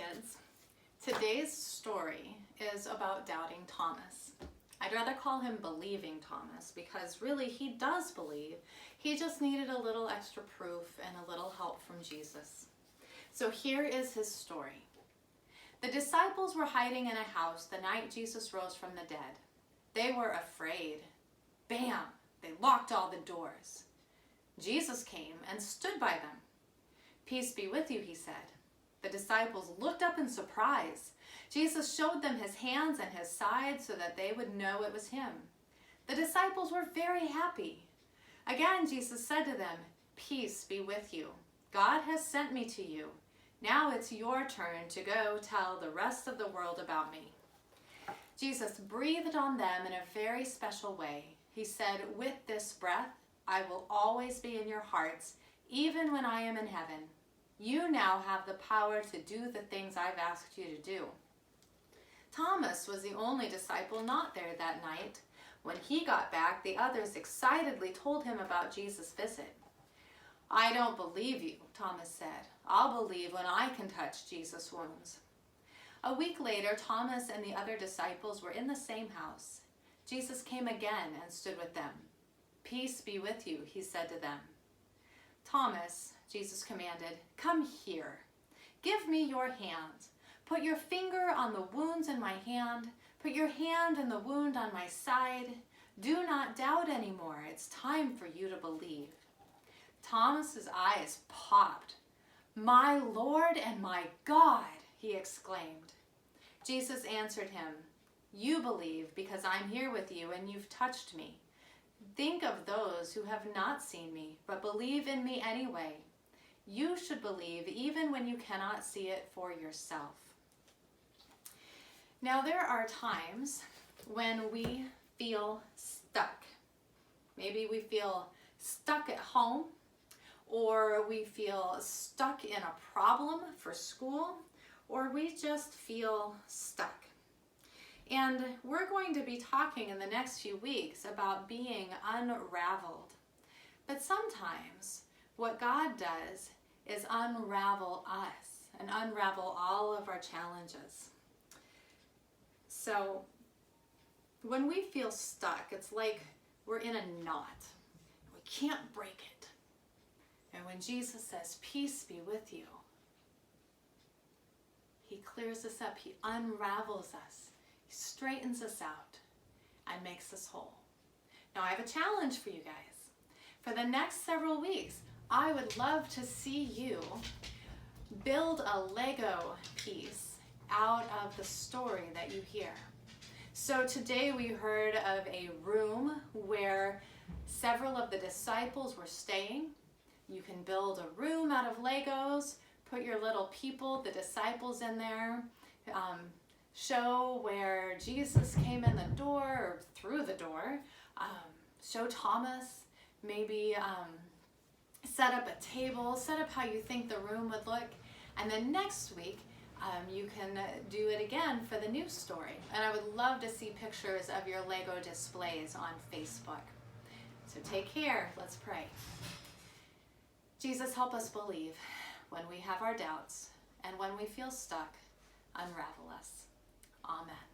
kids. Today's story is about doubting Thomas. I'd rather call him believing Thomas because really he does believe. He just needed a little extra proof and a little help from Jesus. So here is his story. The disciples were hiding in a house the night Jesus rose from the dead. They were afraid. Bam! They locked all the doors. Jesus came and stood by them. "Peace be with you," he said. The disciples looked up in surprise. Jesus showed them his hands and his side so that they would know it was him. The disciples were very happy. Again, Jesus said to them, "Peace be with you. God has sent me to you. Now it's your turn to go tell the rest of the world about me." Jesus breathed on them in a very special way. He said, "With this breath, I will always be in your hearts, even when I am in heaven. You now have the power to do the things I've asked you to do." Thomas was the only disciple not there that night. When he got back, the others excitedly told him about Jesus' visit. "I don't believe you," Thomas said. "I'll believe when I can touch Jesus' wounds." A week later, Thomas and the other disciples were in the same house. Jesus came again and stood with them. "Peace be with you," he said to them. "Thomas," Jesus commanded, "come here. Give me your hand. Put your finger on the wounds in my hand. Put your hand in the wound on my side. Do not doubt anymore. It's time for you to believe." Thomas's eyes popped. "My Lord and my God," he exclaimed. Jesus answered him, "You believe because I'm here with you and you've touched me. Think of those who have not seen me, but believe in me anyway. You should believe even when you cannot see it for yourself." Now there are times when we feel stuck. Maybe we feel stuck at home, or we feel stuck in a problem for school, or we just feel stuck. And we're going to be talking in the next few weeks about being unraveled. But sometimes what God does is unravel us and unravel all of our challenges. So when we feel stuck, it's like we're in a knot. We can't break it. And when Jesus says, "Peace be with you," he clears us up. He unravels us. He straightens us out and makes us whole. Now I have a challenge for you guys. For the next several weeks, I would love to see you build a Lego piece out of the story that you hear. So today we heard of a room where several of the disciples were staying. You can build a room out of Legos, put your little people, the disciples, in there, show where Jesus came in the door or through the door, show Thomas, maybe set up a table, set up how you think the room would look, and then next week you can do it again for the new story. And I would love to see pictures of your Lego displays on Facebook. So take care. Let's pray. Jesus, help us believe when we have our doubts, and when we feel stuck, unravel us. Amen.